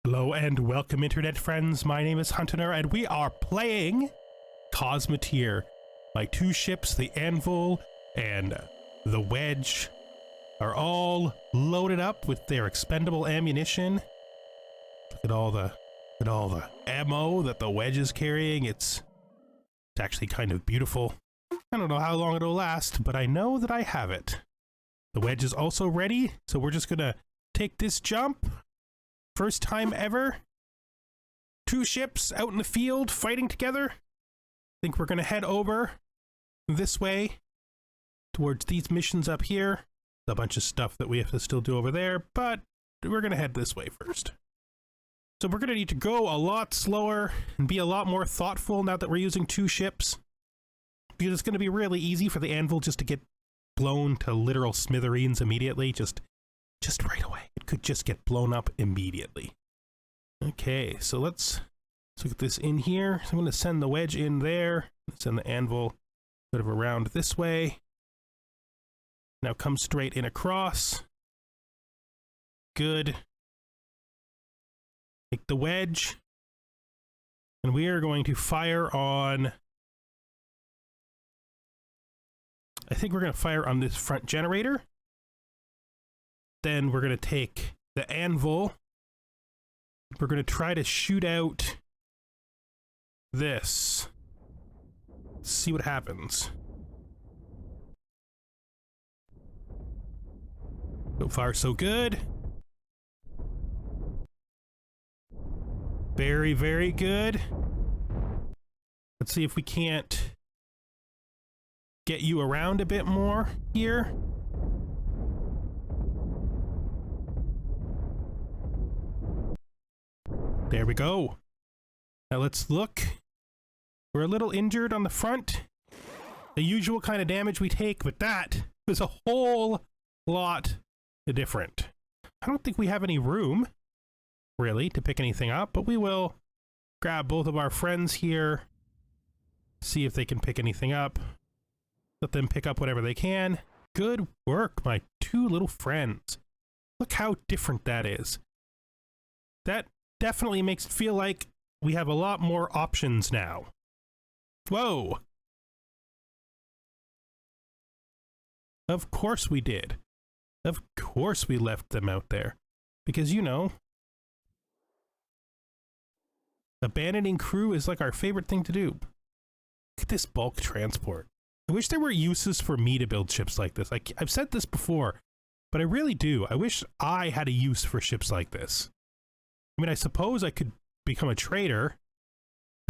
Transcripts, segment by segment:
Hello and welcome, internet friends. My name is Hunter and we are playing Cosmoteer. My two ships, the Anvil and the Wedge, are all loaded up with their expendable ammunition. Look at all the ammo that the Wedge is carrying. It's actually kind of beautiful. I don't know how long it'll last, but I know that I have it. The Wedge is also ready, so we're just gonna take this jump. First time ever. Two ships out in the field fighting together. I think we're gonna head over this way towards these missions up here. A bunch of stuff that we have to still do over there, but we're gonna head this way first. So we're gonna need to go a lot slower and be a lot more thoughtful now that we're using two ships, because it's gonna be really easy for the Anvil just to get blown to literal smithereens immediately, just right away. It could just get blown up immediately. Okay, so let's look at this in here. So I'm going to send the Wedge in there, send the Anvil sort of around this way. Now come straight in across. Good. Take the Wedge, and we are going to fire on... I think we're going to fire on this front generator. Then we're going to take the Anvil. We're going to try to shoot out this. See what happens. So far, so good. Very, very good. Let's see if we can't get you around a bit more here. There we go. Now let's look. We're a little injured on the front. The usual kind of damage we take, but that was a whole lot different. I don't think we have any room, really, to pick anything up, but we will grab both of our friends here, see if they can pick anything up. Let them pick up whatever they can. Good work, my two little friends. Look how different that is. That definitely makes it feel like we have a lot more options now. Whoa! Of course we did. Of course we left them out there. Because, you know, abandoning crew is like our favorite thing to do. Look at this bulk transport. I wish there were uses for me to build ships like this. I've said this before, but I really do. I wish I had a use for ships like this. I mean, I suppose I could become a trader,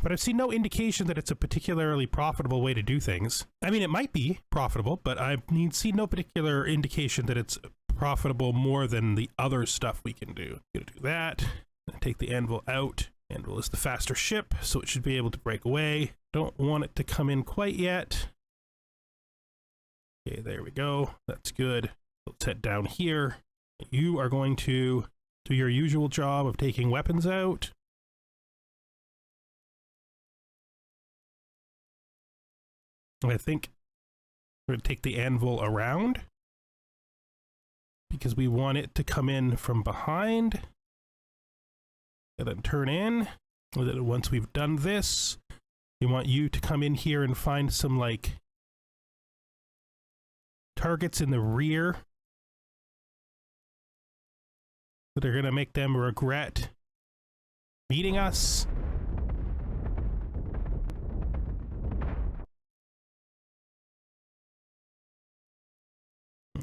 but I've seen no indication that it's a particularly profitable way to do things. I mean, it might be profitable, but I've seen no particular indication that it's profitable more than the other stuff we can do. Gonna do that. Take the Anvil out. Anvil is the faster ship, so it should be able to break away. Don't want it to come in quite yet. Okay, there we go. That's good. Let's head down here. You are going to do your usual job of taking weapons out. I think we're going to take the Anvil around because we want it to come in from behind and then turn in. And then once we've done this, we want you to come in here and find some like targets in the rear that are going to make them regret meeting us.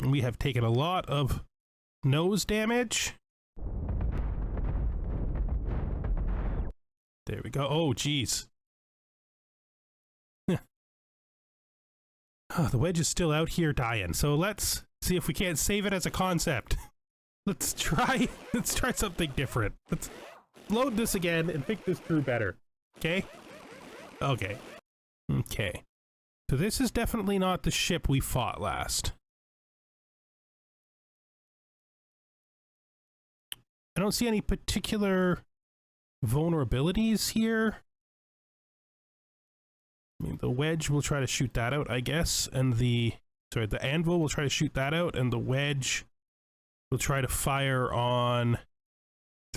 We have taken a lot of nose damage. There we go. Oh, geez. Oh, the Wedge is still out here dying, so let's see if we can't save it as a concept. Let's try something different. Let's load this again and think this through better. Okay? Okay. Okay. So this is definitely not the ship we fought last. I don't see any particular vulnerabilities here. I mean, the Wedge will try to shoot that out, I guess, and the Anvil will try to shoot that out, and the Wedge we'll try to fire on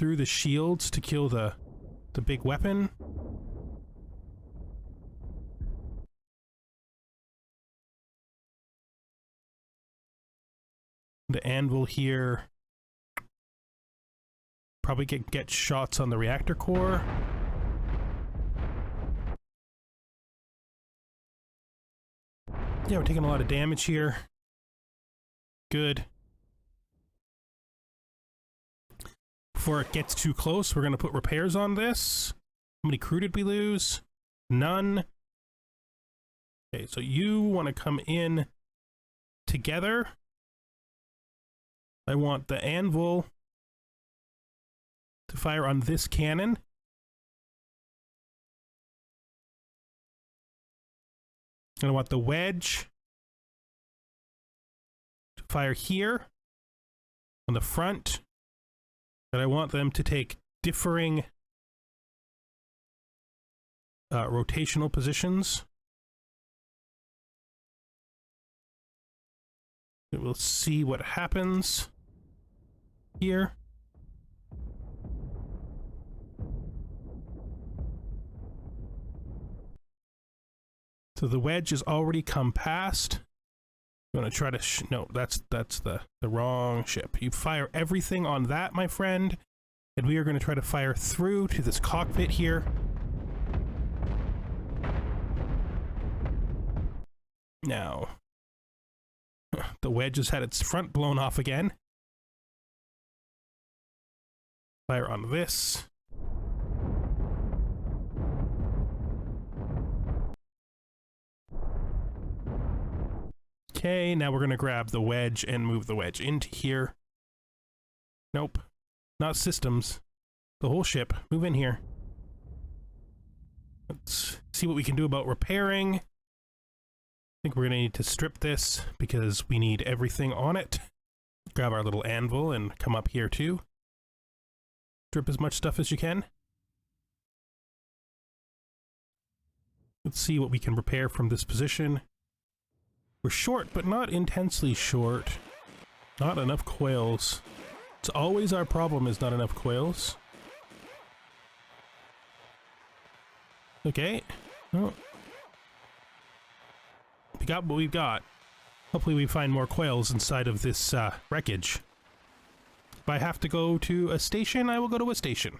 through the shields to kill the big weapon. The anvil here. Probably get shots on the reactor core. Yeah, we're taking a lot of damage here. Good. Before it gets too close, we're going to put repairs on this. How many crew did we lose? None. Okay, so you want to come in together. I want the anvil to fire on this cannon. And I want the wedge to fire here on the front. And I want them to take differing rotational positions. We'll see what happens here. So the wedge has already come past. I'm gonna try to no, that's the wrong ship. You fire everything on that, my friend, and we are gonna try to fire through to this cockpit here. Now, the wedge has had its front blown off again. Fire on this. Okay, now we're gonna grab the wedge and move the wedge into here. Nope, not systems. The whole ship. Move in here. Let's see what we can do about repairing. I think we're gonna need to strip this because we need everything on it. Grab our little anvil and come up here too. Strip as much stuff as you can. Let's see what we can repair from this position. We're short, but not intensely short. Not enough coils. It's always our problem, is not enough coils. Okay. Oh. We got what we've got. Hopefully we find more coils inside of this wreckage. If I have to go to a station, I will go to a station.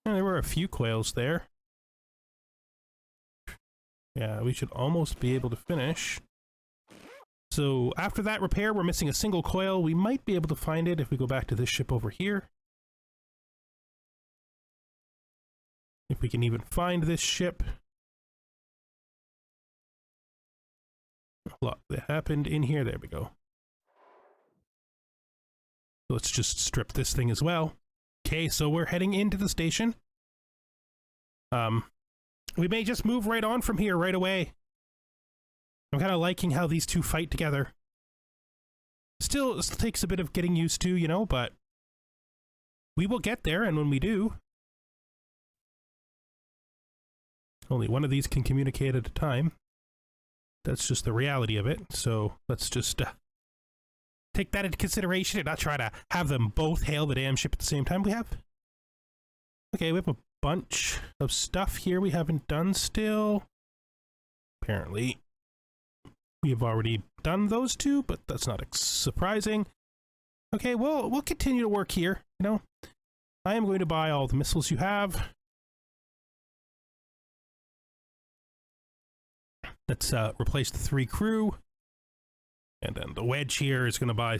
Yeah, there were a few coils there. Yeah, we should almost be able to finish. So after that repair, we're missing a single coil. We might be able to find it if we go back to this ship over here. If we can even find this ship. A lot that happened in here. There we go. Let's just strip this thing as well. Okay, so we're heading into the station. We may just move right on from here right away. I'm kind of liking how these two fight together. Still, this takes a bit of getting used to, you know, but we will get there, and when we do, only one of these can communicate at a time. That's just the reality of it, so let's just take that into consideration and not try to have them both hail the damn ship at the same time. Okay, we have a bunch of stuff here we haven't done still. Apparently. We have already done those two, but that's not surprising. Okay, well, we'll continue to work here, you know. I am going to buy all the missiles you have. Let's replace the 3 crew. And then the wedge here is going to buy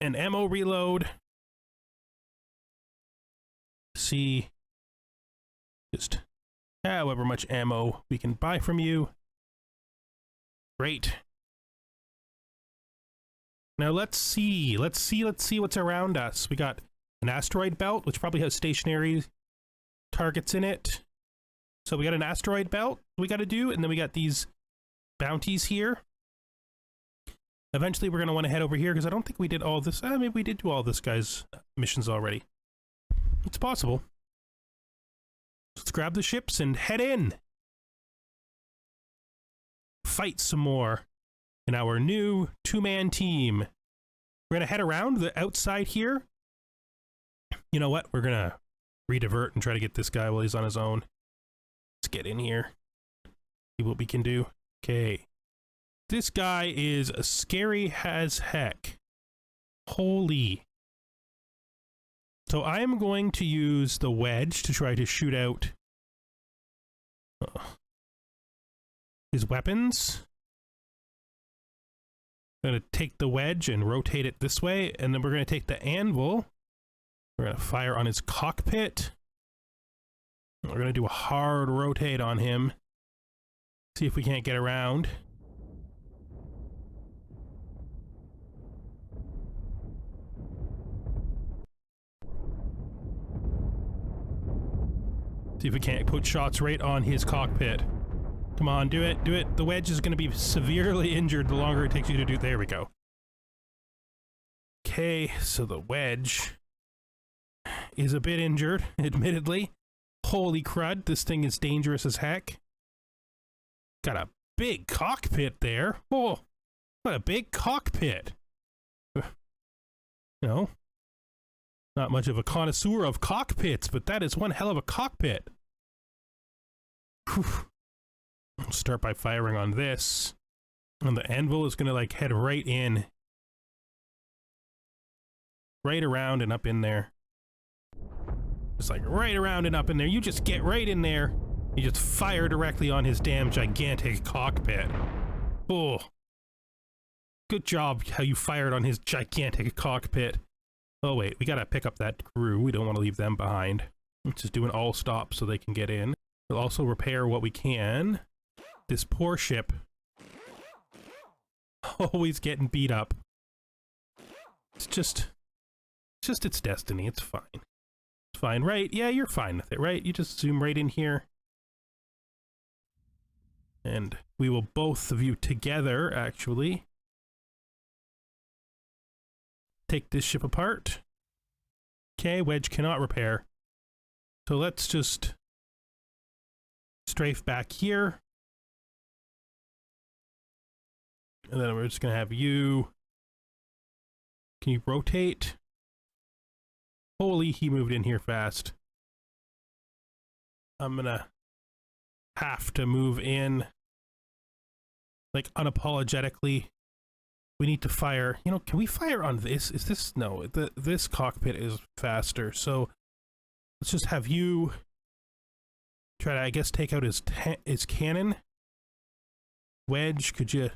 an ammo reload. See just however much ammo we can buy from you. Great. Now let's see what's around us. We got an asteroid belt, which probably has stationary targets in it. So we got an asteroid belt we got to do, and then we got these bounties here. Eventually we're going to want to head over here, because I don't think we did all this. Maybe we did do all this guy's missions already. It's possible. Let's grab the ships and head in. Fight some more in our new 2-man team. We're going to head around the outside here You know what? We're gonna redivert and try to get this guy while he's on his own. Let's get in here. See what we can do. Okay. This guy is scary as heck. Holy. So I am going to use the wedge to try to shoot out his weapons. I'm going to take the wedge and rotate it this way, and then we're going to take the anvil. We're going to fire on his cockpit. We're going to do a hard rotate on him. See if we can't get around. See if we can't put shots right on his cockpit. Come on, do it, do it. The wedge is going to be severely injured the longer it takes you to do. There we go. Okay, so the wedge is a bit injured, admittedly. Holy crud, this thing is dangerous as heck. Got a big cockpit there. Oh, what a big cockpit. You know, not much of a connoisseur of cockpits, but that is one hell of a cockpit. Whew. I'll start by firing on this. And the anvil is going to like head right in. Right around and up in there. Just like right around and up in there. You just get right in there. You just fire directly on his damn gigantic cockpit. Oh. Good job how you fired on his gigantic cockpit. Oh wait, we gotta pick up that crew. We don't want to leave them behind. Let's just do an all stop so they can get in. We'll also repair what we can. This poor ship. Always getting beat up. It's just its destiny. It's fine. It's fine, right? Yeah, you're fine with it, right? You just zoom right in here. And we will both of you together, actually, take this ship apart. Okay, Wedge cannot repair. So let's just strafe back here. And then we're just going to have you. Can you rotate? Holy, he moved in here fast. I'm going to have to move in. Like, unapologetically. We need to fire. You know, can we fire on this? Is this? No, this cockpit is faster. So let's just have you try to, I guess, take out his cannon. Wedge, could you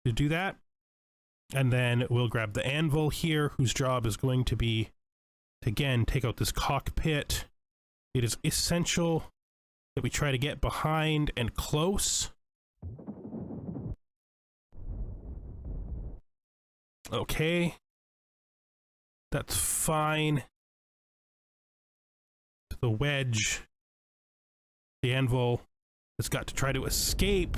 do that? And then we'll grab the anvil here, whose job is going to be to, again, take out this cockpit. It is essential that we try to get behind and close. Okay. That's fine. The wedge. The anvil has got to try to escape.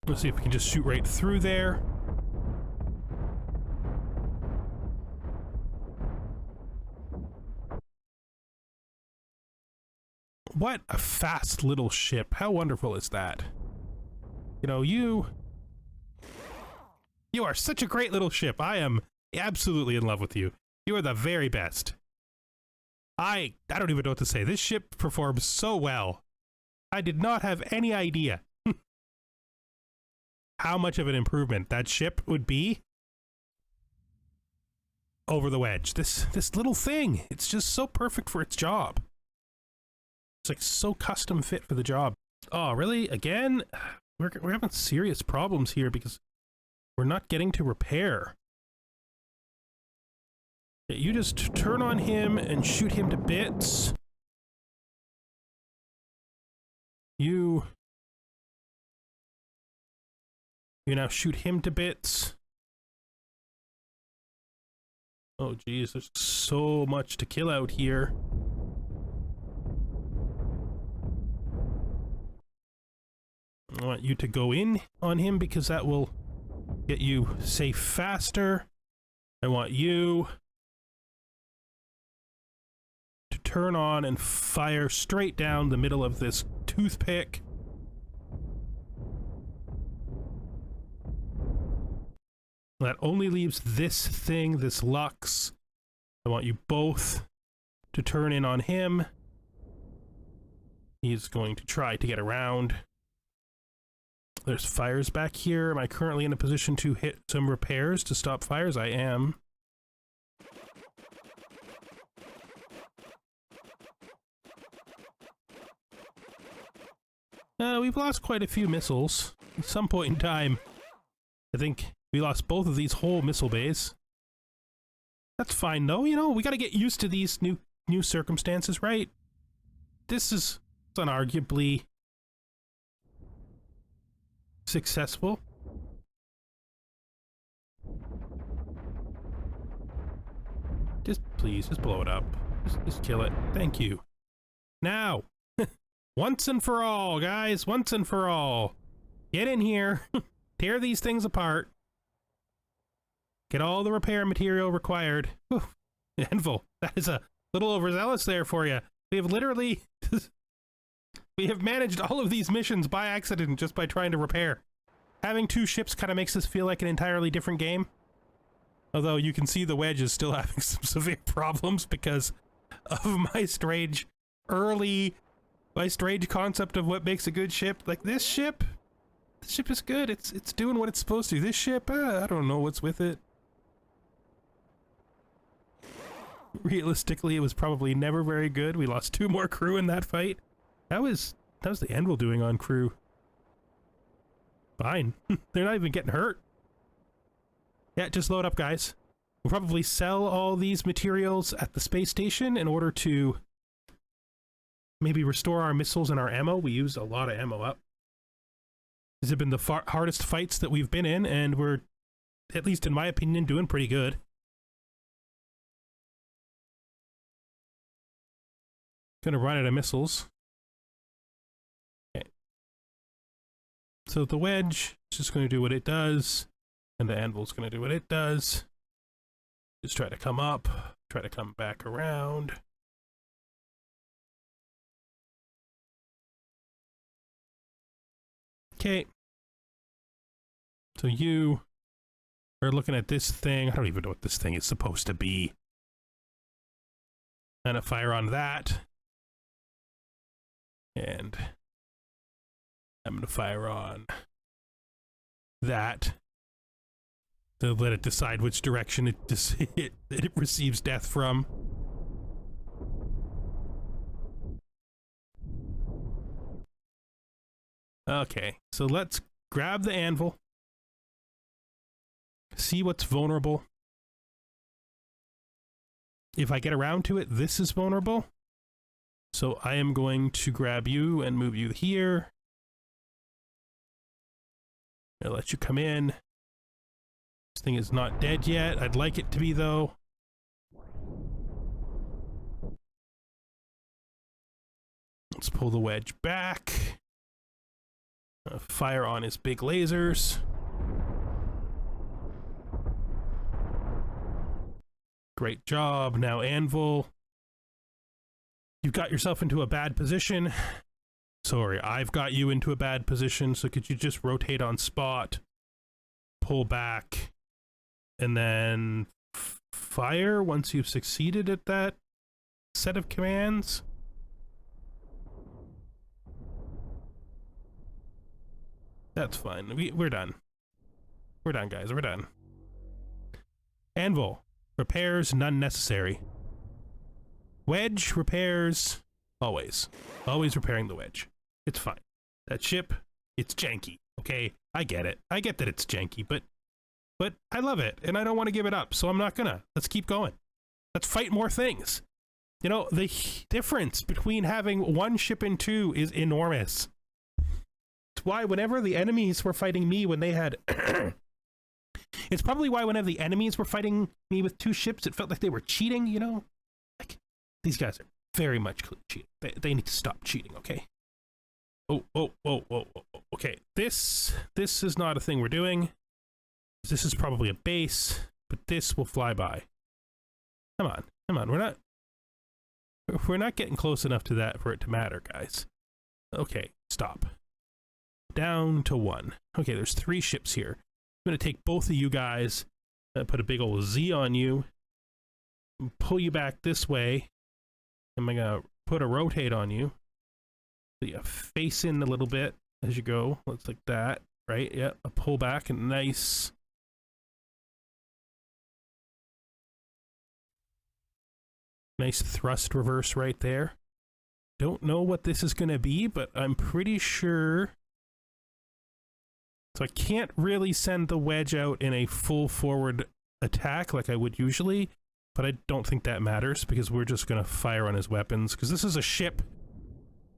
Let's see if we can just shoot right through there. What a fast little ship. How wonderful is that? You know, you are such a great little ship. I am absolutely in love with you. You are the very best. I don't even know what to say. This ship performs so well. I did not have any idea how much of an improvement that ship would be over the Wedge. This little thing, it's just so perfect for its job. It's like so custom fit for the job. Oh, really? Again? We're having serious problems here because we're not getting to repair. You just turn on him and shoot him to bits. You now shoot him to bits. Oh geez, there's so much to kill out here. I want you to go in on him because that will get you safe faster. I want you to turn on and fire straight down the middle of this toothpick. That only leaves this thing, this Lux. I want you both to turn in on him. He's going to try to get around. There's fires back here. Am I currently in a position to hit some repairs to stop fires? I am. We've lost quite a few missiles. At some point in time, I think we lost both of these whole missile bays. That's fine though, you know, we gotta get used to these new circumstances, right? This is unarguably successful. Just please, just blow it up. Just kill it. Thank you. Now, once and for all, guys, once and for all. Get in here, tear these things apart. Get all the repair material required. Whew. Anvil, that is a little overzealous there for you. We have literally... we have managed all of these missions by accident just by trying to repair. Having two ships kind of makes this feel like an entirely different game. Although you can see the Wedge is still having some severe problems because of my strange concept of what makes a good ship. Like this ship is good. It's doing what it's supposed to. This ship, I don't know what's with it. Realistically, it was probably never very good. We lost 2 more crew in that fight. That was the Anvil doing on crew. Fine. They're not even getting hurt. Yeah, just load up, guys. We'll probably sell all these materials at the space station in order to maybe restore our missiles and our ammo. We used a lot of ammo up. These have been the hardest fights that we've been in, and we're, at least in my opinion, doing pretty good. Gonna run out of missiles. Okay. So the Wedge is just gonna do what it does, and the Anvil's gonna do what it does. Just try to come up, try to come back around. Okay. So you are looking at this thing. I don't even know what this thing is supposed to be. And a fire on that. And I'm going to fire on that to let it decide which direction it receives death from. Okay, so let's grab the Anvil, see what's vulnerable. If I get around to it, this is vulnerable. So I am going to grab you and move you here. I'll let you come in. This thing is not dead yet. I'd like it to be, though. Let's pull the Wedge back. Fire on his big lasers. Great job. Now, Anvil. You've got yourself into a bad position. Sorry, I've got you into a bad position, so could you just rotate on spot, pull back, and then fire once you've succeeded at that set of commands? That's fine. We're done. We're done, guys. We're done. Anvil. Repairs none necessary. Wedge repairs always. Always repairing the Wedge. It's fine. That ship, it's janky. Okay, I get it. I get that it's janky, but I love it, and I don't want to give it up, so I'm not gonna. Let's keep going. Let's fight more things. You know, the difference between having one ship and two is enormous. It's why whenever the enemies were fighting me when they had... It's probably why whenever the enemies were fighting me with two ships, it felt like they were cheating, you know? Like, these guys are very much cheating. They need to stop cheating, okay? Oh, okay. This is not a thing we're doing. This is probably a base, but this will fly by. Come on. We're not getting close enough to that for it to matter, guys. Okay, stop. Down to 1. Okay, there's 3 ships here. I'm going to take both of you guys, put a big old Z on you, and pull you back this way. I'm going to put a rotate on you. So you face in a little bit as you go. Looks like that, right? Yeah, a pull back and nice. Nice thrust reverse right there. Don't know what this is going to be, but I'm pretty sure. So I can't really send the wedge out in a full forward attack like I would usually, but I don't think that matters because we're just going to fire on his weapons because this is a ship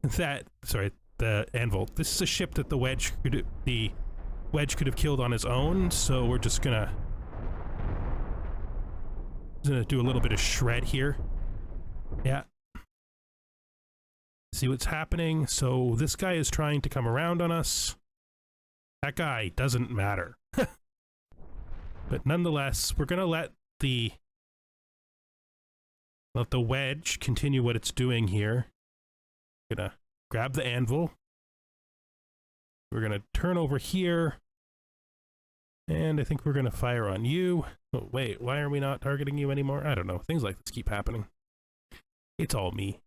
that, sorry, the Anvil. This is a ship that the wedge could have killed on his own, so we're just going to do a little bit of shred here. Yeah. See what's happening. So this guy is trying to come around on us. That guy doesn't matter. But nonetheless, we're going to let the wedge continue what it's doing here. Gonna grab the anvil. We're going to turn over here. And I think we're going to fire on you. Oh, wait, why are we not targeting you anymore? I don't know. Things like this keep happening. It's all me.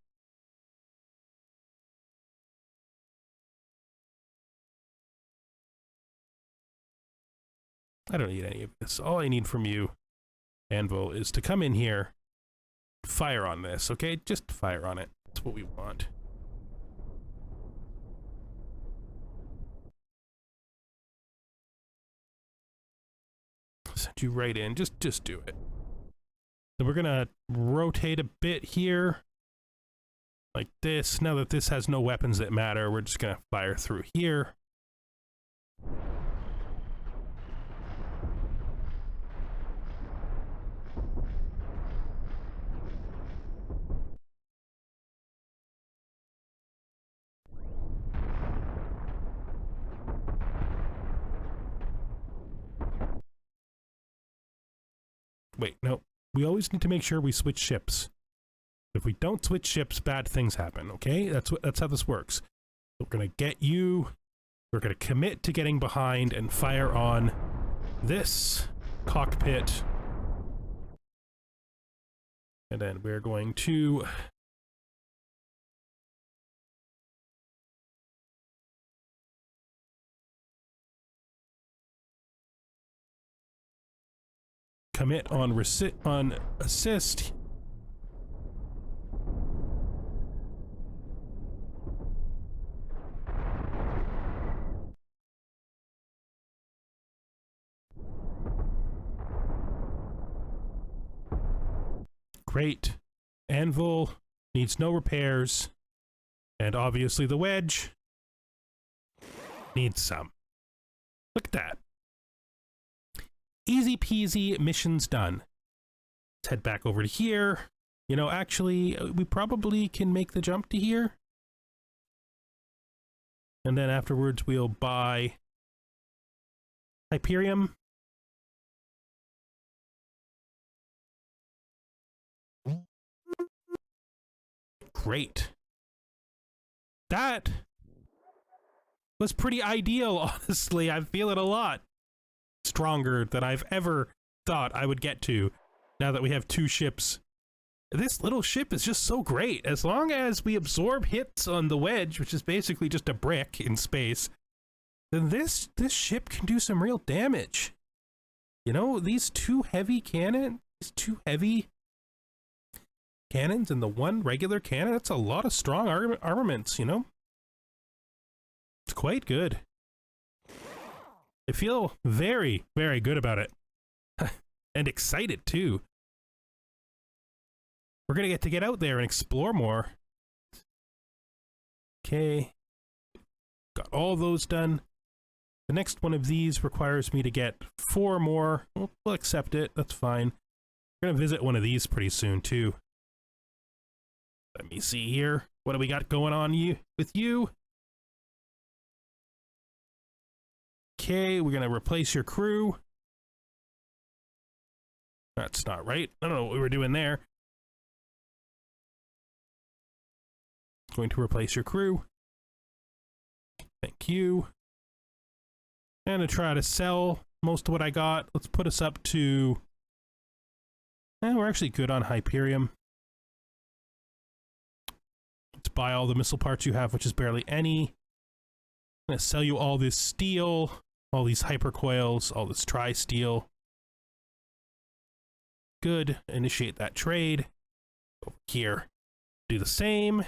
I don't need any of this. All I need from you, Anvil, is to come in here, fire on this, okay? Just fire on it. That's what we want. Send you right in. Just do it. So we're gonna rotate a bit here, like this. Now that this has no weapons that matter, we're just gonna fire through here. Wait, no. We always need to make sure we switch ships. If we don't switch ships, bad things happen, okay? That's how this works. We're gonna get you. We're gonna commit to getting behind and fire on this cockpit. And then we're going to commit on assist. Great. Anvil needs no repairs. And obviously the wedge needs some. Look at that. Easy peasy, mission's done. Let's head back over to here. You know, actually, we probably can make the jump to here. And then afterwards, we'll buy Hyperium. Great. That was pretty ideal, honestly. I feel it a lot stronger than I've ever thought I would get to now that we have two ships. This little ship is just so great. As long as we absorb hits on the wedge, which is basically just a brick in space, then this ship can do some real damage. You know, these two heavy cannons and the one regular cannon, that's a lot of strong armaments, you know? It's quite good. I feel very, very good about it. And excited, too. We're going to get out there and explore more. Okay. Got all those done. The next one of these requires me to get 4 more. We'll accept it. That's fine. We're going to visit one of these pretty soon, too. Let me see here. What do we got going on with you? Okay, we're going to replace your crew. That's not right. I don't know what we were doing there. Going to replace your crew. Thank you. And to try to sell most of what I got. Let's put us up to... we're actually good on Hyperium. Let's buy all the missile parts you have, which is barely any. I'm going to sell you all this steel, all these hypercoils, all this tri-steel. Good. Initiate that trade. Over here. Do the same.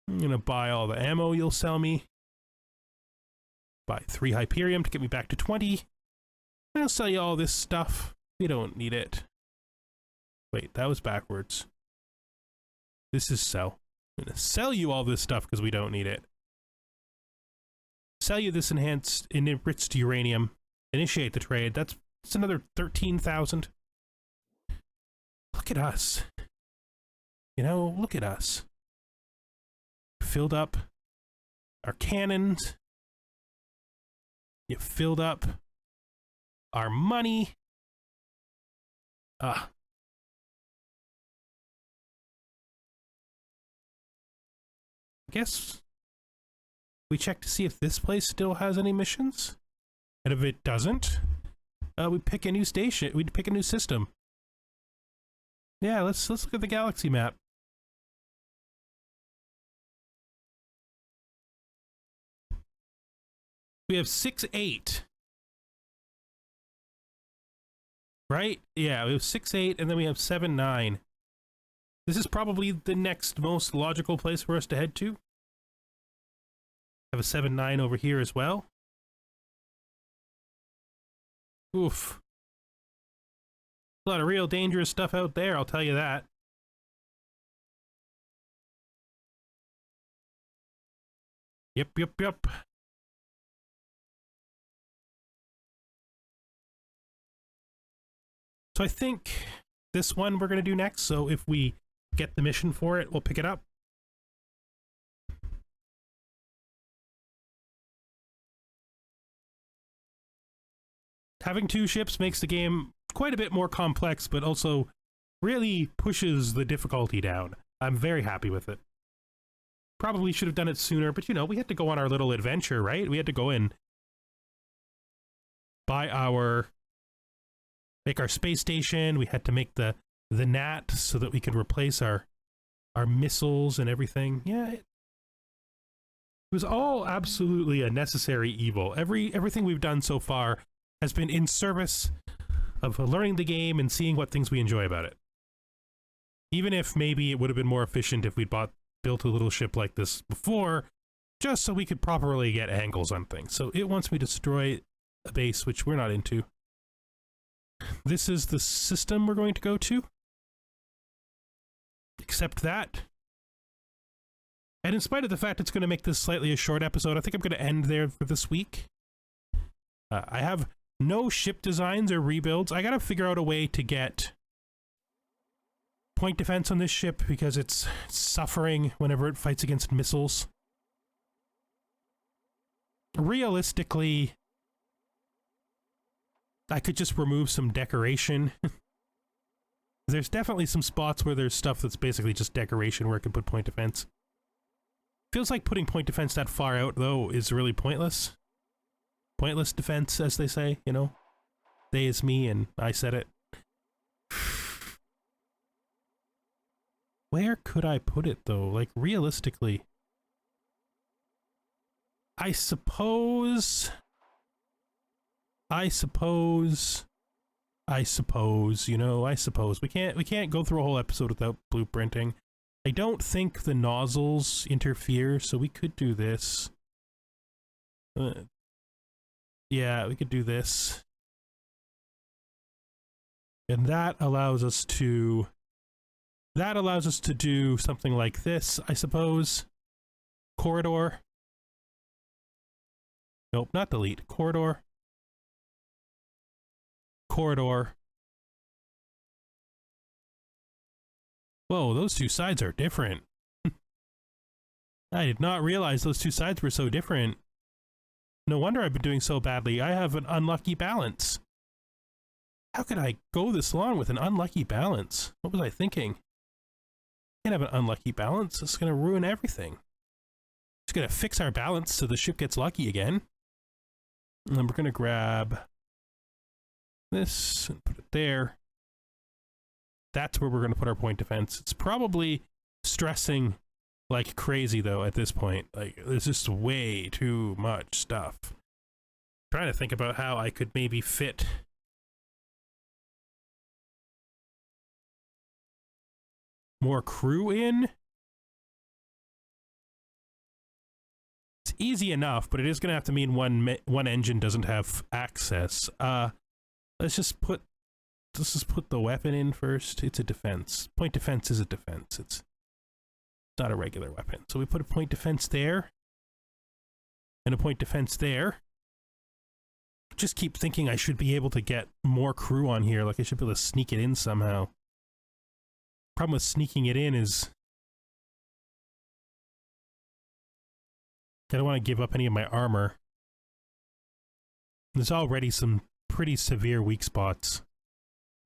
I'm going to buy all the ammo you'll sell me. Buy 3 Hyperium to get me back to 20. I'll sell you all this stuff. We don't need it. Wait, that was backwards. This is sell. I'm going to sell you all this stuff because we don't need it. Sell you this enriched uranium. Initiate the trade. That's another 13,000. Look at us. You know, look at us. Filled up our cannons. You filled up our money. I guess we check to see if this place still has any missions. And if it doesn't, we pick a new station. We pick a new system. Yeah, let's look at the galaxy map. We have 6-8. Right? Yeah, we have 6-8, and then we have 7-9. This is probably the next most logical place for us to head to. Have a 7-9 over here as well. Oof. A lot of real dangerous stuff out there, I'll tell you that. Yep. So I think this one we're going to do next, so if we get the mission for it, we'll pick it up. Having 2 ships makes the game quite a bit more complex, but also really pushes the difficulty down. I'm very happy with it. Probably should have done it sooner, but you know, we had to go on our little adventure, right? We had to go in, make our space station. We had to make the NAT so that we could replace our missiles and everything. Yeah, it was all absolutely a necessary evil. Everything we've done so far has been in service of learning the game and seeing what things we enjoy about it. Even if maybe it would have been more efficient if we'd built a little ship like this before, just so we could properly get angles on things. So it wants me to destroy a base, which we're not into. This is the system we're going to go to. Accept that. And in spite of the fact it's going to make this slightly a short episode, I think I'm going to end there for this week. I have no ship designs or rebuilds. I got to figure out a way to get point defense on this ship because it's suffering whenever it fights against missiles. Realistically, I could just remove some decoration. There's definitely some spots where there's stuff that's basically just decoration where I can put point defense. Feels like putting point defense that far out, though, is really pointless. Pointless defense, as they say, you know? They is me, and I said it. Where could I put it, though? Like, realistically. I suppose, you know, I suppose. We can't go through a whole episode without blueprinting. I don't think the nozzles interfere, so we could do this. Yeah, we could do this. And that allows us to do something like this, I suppose. Corridor. Nope, not delete. Corridor. Corridor. Whoa, those two sides are different. I did not realize those two sides were so different. No wonder I've been doing so badly. I have an unlucky balance. How could I go this long with an unlucky balance? What was I thinking? I can't have an unlucky balance. It's going to ruin everything. Just gonna fix our balance so the ship gets lucky again. And then we're gonna grab this and put it there. That's where we're gonna put our point defense. It's probably stressing like crazy though at this point. Like, there's just way too much stuff. I'm trying to think about how I could maybe fit more crew in. It's easy enough, but it is going to have to mean one engine doesn't have access. Let's just put the weapon in first. It's a defense. Point defense is a defense. It's not a regular weapon. So we put a point defense there and a point defense there. Just keep thinking I should be able to get more crew on here. Like, I should be able to sneak it in somehow. Problem with sneaking it in is I don't want to give up any of my armor. There's already some pretty severe weak spots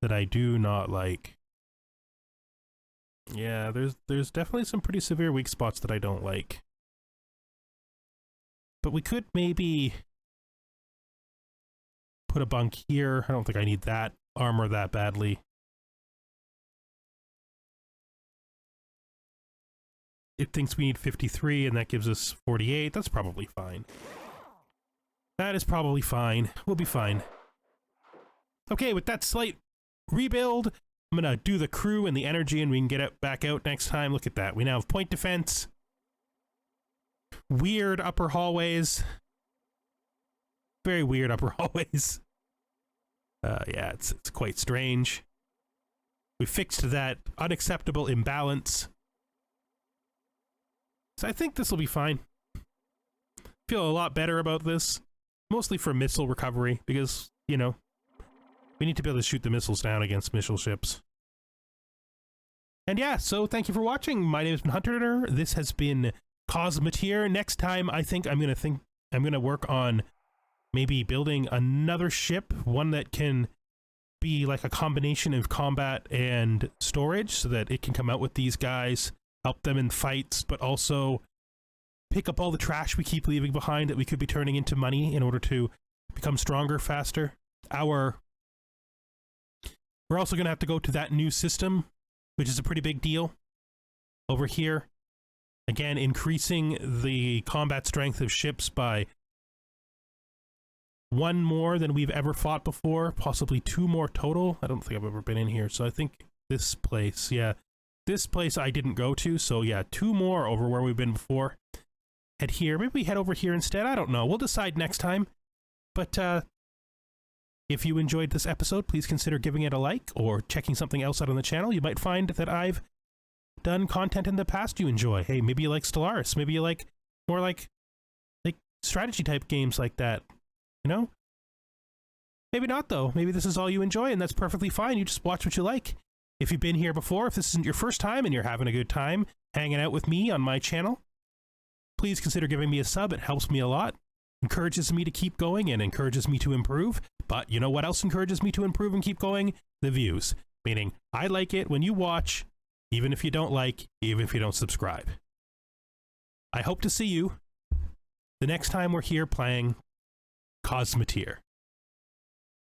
that I do not like. Yeah, there's definitely some pretty severe weak spots that I don't like. But we could maybe put a bunk here. I don't think I need that armor that badly. It thinks we need 53, and that gives us 48. That's probably fine. That is probably fine. We'll be fine. Okay, with that slight rebuild, I'm gonna do the crew and the energy, and we can get it back out next time. Look at that. We now have point defense. Weird upper hallways. Very weird upper hallways. Yeah, it's quite strange. We fixed that unacceptable imbalance. So I think this will be fine. Feel a lot better about this. Mostly for missile recovery, because, you know, we need to be able to shoot the missiles down against missile ships. And yeah, so thank you for watching. My name has been Hunter. This has been Cosmoteer. Next time, I think I'm gonna work on maybe building another ship, one that can be like a combination of combat and storage, so that it can come out with these guys, help them in fights, but also pick up all the trash we keep leaving behind that we could be turning into money in order to become stronger faster. We're also going to have to go to that new system, which is a pretty big deal over here. Again, increasing the combat strength of ships by 1 more than we've ever fought before, possibly 2 more total. I don't think I've ever been in here, so I think this place, yeah. This place I didn't go to, so yeah, 2 more over where we've been before. Head here. Maybe we head over here instead. I don't know. We'll decide next time. But if you enjoyed this episode, please consider giving it a like or checking something else out on the channel. You might find that I've done content in the past you enjoy. Hey, maybe you like Stellaris. Maybe you like more like strategy type games like that. You know? Maybe not, though. Maybe this is all you enjoy, and that's perfectly fine. You just watch what you like. If you've been here before, if this isn't your first time and you're having a good time hanging out with me on my channel, please consider giving me a sub. It helps me a lot, encourages me to keep going, and encourages me to improve. But you know what else encourages me to improve and keep going? The views. Meaning, I like it when you watch, even if you don't like, even if you don't subscribe. I hope to see you the next time we're here playing Cosmoteer.